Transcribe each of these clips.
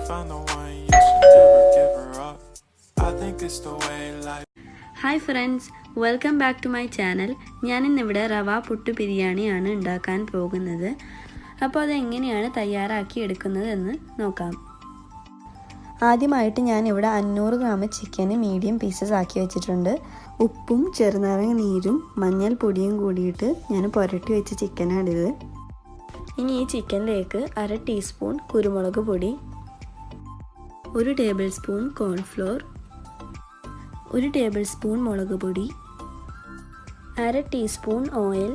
find the one, you should never give her up. I think it's the way life. Hi friends, welcome back to my channel. ഞാനിന്നിവിടെ റവ പുട്ട് ബിരിയാണിയാണ് ഉണ്ടാക്കാൻ പോകുന്നത്. അപ്പോൾ അതെങ്ങനെയാണ് തയ്യാറാക്കി എടുക്കുന്നത് എന്ന് നോക്കാം. ആദ്യമായിട്ട് ഞാനിവിടെ 500 ഗ്രാം ചിക്കന് മീഡിയം പീസസ് ആക്കി വെച്ചിട്ടുണ്ട്. ഉപ്പും ചെറുനാരങ്ങ നീരും മഞ്ഞൾപ്പൊടിയും കൂടിയിട്ട് ഞാൻ പുരട്ടി വെച്ച ചിക്കനാണിത്. ഇനി ഈ ചിക്കനിലേക്ക് 1/2 ടീസ്പൂൺ കുരുമുളക് പൊടി, 1 table spoon cornflour, 1 table spoon മുളക് പൊടി, 1/2 ടീസ്പൂൺ ഓയിൽ,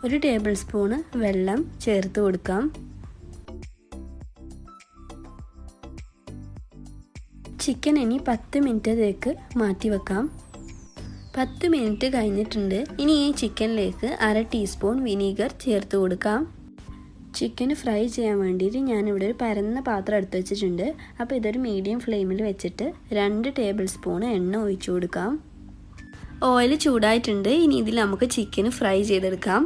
1 ടേബിൾ സ്പൂൺ വെള്ളം ചേർത്ത് കൊടുക്കാം. ചിക്കൻ ഇനി 10 മിനിറ്റത്തേക്ക് മാറ്റി വെക്കാം. 10 മിനിറ്റ് കഴിഞ്ഞിട്ടുണ്ട്. ഇനി ഈ ചിക്കനിലേക്ക് 1/2 ടീസ്പൂൺ വിനീഗർ ചേർത്ത് കൊടുക്കാം. ചിക്കൻ ഫ്രൈ ചെയ്യാൻ വേണ്ടിയിട്ട് ഞാനിവിടെ ഒരു പരന്ന പാത്രം എടുത്ത് വെച്ചിട്ടുണ്ട്. അപ്പോൾ ഇതൊരു മീഡിയം ഫ്ലെയിമിൽ വെച്ചിട്ട് 2 ടേബിൾ സ്പൂൺ എണ്ണ ഒഴിച്ചു കൊടുക്കാം. ഓയിൽ ചൂടായിട്ടുണ്ട്. ഇനി ഇതിൽ നമുക്ക് ചിക്കൻ ഫ്രൈ ചെയ്തെടുക്കാം.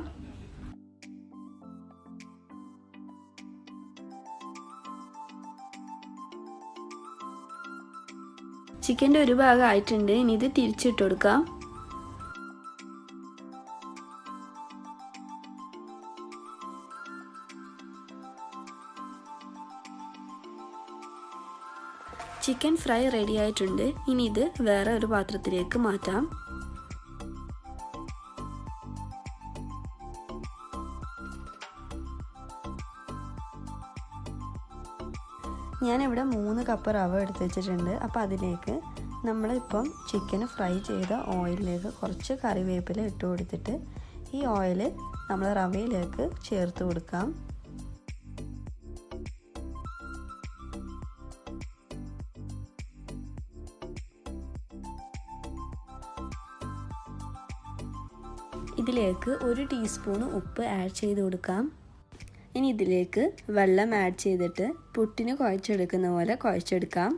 ചിക്കൻ്റെ ഒരു ഭാഗം ആയിട്ടുണ്ട്. ഇനി ഇത് തിരിച്ചിട്ട് കൊടുക്കാം. ചിക്കൻ ഫ്രൈ റെഡി ആയിട്ടുണ്ട്. ഇനി ഇത് വേറെ ഒരു പാത്രത്തിലേക്ക് മാറ്റാം. ഞാനിവിടെ 3 കപ്പ് റവ എടുത്ത് വെച്ചിട്ടുണ്ട്. അപ്പോൾ അതിലേക്ക് നമ്മളിപ്പം ചിക്കൻ ഫ്രൈ ചെയ്ത ഓയിലിലേക്ക് കുറച്ച് കറിവേപ്പില ഇട്ട് കൊടുത്തിട്ട് ഈ ഓയിൽ നമ്മൾ റവയിലേക്ക് ചേർത്ത് കൊടുക്കാം. ഇതിലേക്ക് 1 ടീസ്പൂൺ ഉപ്പ് ആഡ് ചെയ്ത് കൊടുക്കാം. ഇനി ഇതിലേക്ക് വെള്ളം ആഡ് ചെയ്തിട്ട് പുട്ടിന് കുഴച്ചെടുക്കുന്ന പോലെ കുഴച്ചെടുക്കാം.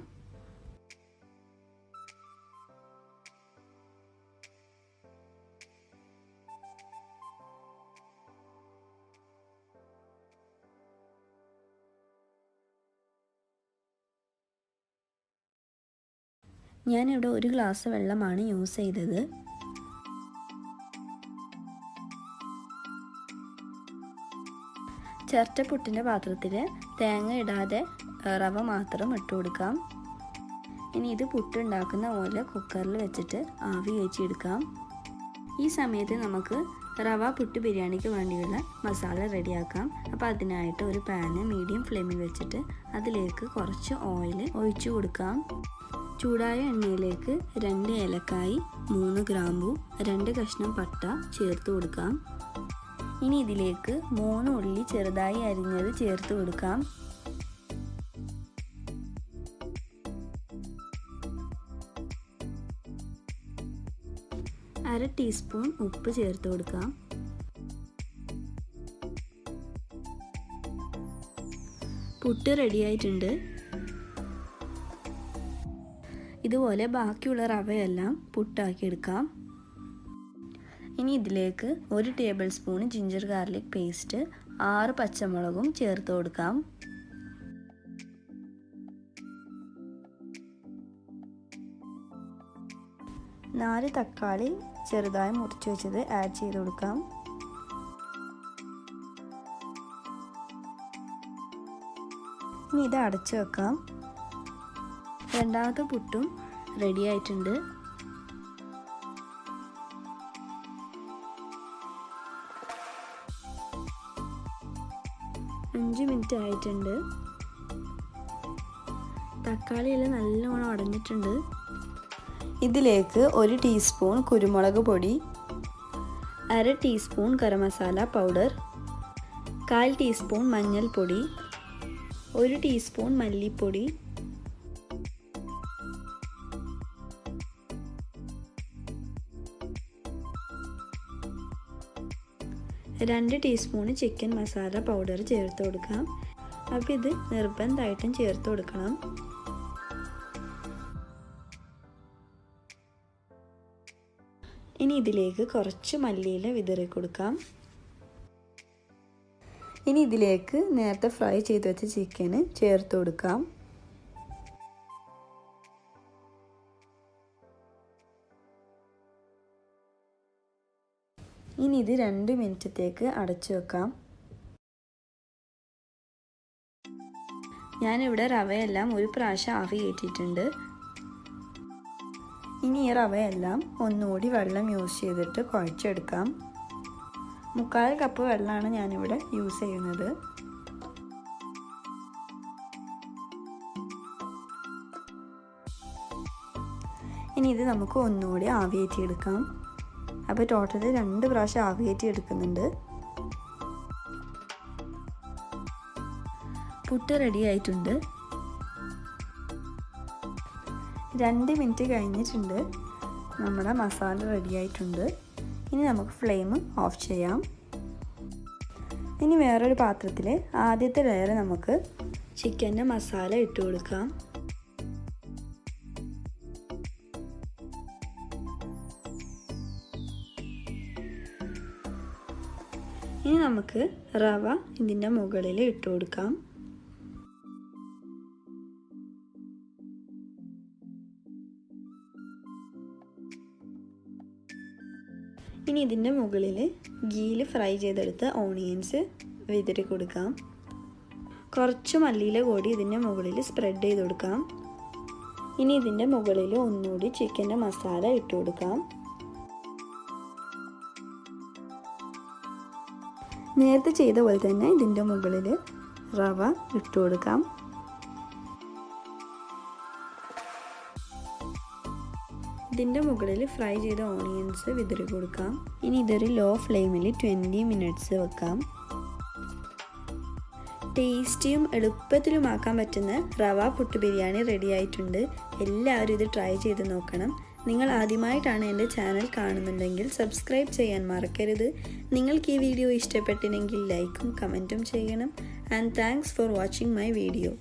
ഞാനിവിടെ 1 ഗ്ലാസ് വെള്ളമാണ് യൂസ് ചെയ്തത്. ചിരട്ടപ്പുട്ടിൻ്റെ പാത്രത്തിൽ തേങ്ങ ഇടാതെ റവ മാത്രം ഇട്ട് കൊടുക്കാം. ഇനി ഇത് പുട്ടുണ്ടാക്കുന്ന പോലെ കുക്കറിൽ വെച്ചിട്ട് ആവി കയറ്റിയെടുക്കാം. ഈ സമയത്ത് നമുക്ക് റവ പുട്ട് ബിരിയാണിക്ക് വേണ്ടിയുള്ള മസാല റെഡിയാക്കാം. അപ്പോൾ അതിനായിട്ട് ഒരു പാന് മീഡിയം ഫ്ലെയിമിൽ വെച്ചിട്ട് അതിലേക്ക് കുറച്ച് ഓയിൽ ഒഴിച്ചു കൊടുക്കാം. ചൂടായ എണ്ണയിലേക്ക് 2 ഏലക്കായി, 3 ഗ്രാമ്പു, 2 കഷ്ണം പട്ട ചേർത്ത് കൊടുക്കാം. ഇനി ഇതിലേക്ക് 3 ഉള്ളി ചെറുതായി അരിഞ്ഞത് ചേർത്ത് കൊടുക്കാം. അര ടീസ്പൂൺ ഉപ്പ് ചേർത്ത് കൊടുക്കാം. പുട്ട് റെഡിയായിട്ടുണ്ട്. ഇതുപോലെ ബാക്കിയുള്ള റവയെല്ലാം പുട്ടാക്കി എടുക്കാം. ഇനി ഇതിലേക്ക് 1 table spoon ginger garlic paste, 6 പച്ചമുളകും ചേർത്ത് കൊടുക്കാം. നാല് തക്കാളി ചെറുതായി മുറിച്ച് വെച്ചത് ആഡ് ചെയ്ത് കൊടുക്കാം. ഇനി ഇത് അടച്ചു വെക്കാം. രണ്ടാമത്തെ പുട്ടും റെഡി ആയിട്ടുണ്ട്. 5 മിനിറ്റ് ആയിട്ടുണ്ട്. തക്കാളിയെല്ലാം നല്ലോണം ഉടഞ്ഞിട്ടുണ്ട്. ഇതിലേക്ക് 1 ടീസ്പൂൺ കുരുമുളക് പൊടി, 1/2 teaspoon garam masala powder, 1/4 teaspoon മഞ്ഞൾപ്പൊടി, 1 ടീസ്പൂൺ മല്ലിപ്പൊടി, 2 ടീസ്പൂൺ ചിക്കൻ മസാല പൗഡർ ചേർത്ത് കൊടുക്കാം. അപ്പോൾ ഇത് നിർബന്ധമായിട്ടും ചേർത്ത് കൊടുക്കണം. ഇനി ഇതിലേക്ക് കുറച്ച് മല്ലിയില വിതറി കൊടുക്കാം. ഇനി ഇതിലേക്ക് നേരത്തെ ഫ്രൈ ചെയ്ത് വെച്ച ചിക്കന് ചേർത്ത് കൊടുക്കാം. ഇനി ഇത് 2 മിനിറ്റത്തേക്ക് അടച്ചു വെക്കാം. ഞാനിവിടെ റവയെല്ലാം ഒരു പ്രാവശ്യം ആവി കയറ്റിയിട്ടുണ്ട്. ഇനി ഈ റവയെല്ലാം ഒന്നുകൂടി വെള്ളം യൂസ് ചെയ്തിട്ട് കുഴച്ചെടുക്കാം. 3/4 കപ്പ് വെള്ളമാണ് ഞാനിവിടെ യൂസ് ചെയ്യുന്നത്. ഇനി ഇത് നമുക്ക് ഒന്നുകൂടി ആവി കയറ്റിയെടുക്കാം. അപ്പോൾ ടോട്ടല് 2 പ്രാവശ്യം ആവി കയറ്റി എടുക്കുന്നുണ്ട്. പുട്ട് റെഡി ആയിട്ടുണ്ട്. 2 മിനിറ്റ് കഴിഞ്ഞിട്ടുണ്ട്. നമ്മുടെ മസാല റെഡി ആയിട്ടുണ്ട്. ഇനി നമുക്ക് ഫ്ലെയിം ഓഫ് ചെയ്യാം. ഇനി വേറൊരു പാത്രത്തിൽ ആദ്യത്തെ ലെയർ നമുക്ക് ചിക്കൻ്റെ മസാല ഇട്ട് കൊടുക്കാം. ഇനി നമുക്ക് റവ ഇതിൻ്റെ മുകളിൽ ഇട്ട് കൊടുക്കാം. ഇനി ഇതിൻ്റെ മുകളിൽ ഗീയിൽ ഫ്രൈ ചെയ്തെടുത്ത ഓണിയൻസ് വിതറി കൊടുക്കാം. കുറച്ച് മല്ലിയില കൂടി ഇതിൻ്റെ മുകളിൽ സ്പ്രെഡ് ചെയ്ത് കൊടുക്കാം. ഇനി ഇതിൻ്റെ മുകളിൽ ഒന്നുകൂടി ചിക്കൻ്റെ മസാല ഇട്ട് കൊടുക്കാം. നേരത്തെ ചെയ്ത പോലെ തന്നെ ഇതിൻ്റെ മുകളിൽ റവ ഇട്ട് കൊടുക്കാം. ഇതിൻ്റെ മുകളിൽ ഫ്രൈ ചെയ്ത ഓണിയൻസ് വിതറി കൊടുക്കാം. ഇനി ഇതൊരു ലോ ഫ്ലെയിമിൽ 20 മിനിറ്റ്സ് വെക്കാം. ടേസ്റ്റിയും എളുപ്പത്തിലുമാക്കാൻ പറ്റുന്ന റവ പുട്ട് ബിരിയാണി റെഡി ആയിട്ടുണ്ട്. എല്ലാവരും ഇത് ട്രൈ ചെയ്ത് നോക്കണം. നിങ്ങൾ ആദ്യമായിട്ടാണ് എൻ്റെ ചാനൽ കാണുന്നുണ്ടെങ്കിൽ സബ്സ്ക്രൈബ് ചെയ്യാൻ മറക്കരുത്. നിങ്ങൾക്ക് ഈ വീഡിയോ ഇഷ്ടപ്പെട്ടില്ലെങ്കിൽ ലൈക്കും കമൻറ്റും ചെയ്യണം. And thanks for watching my video.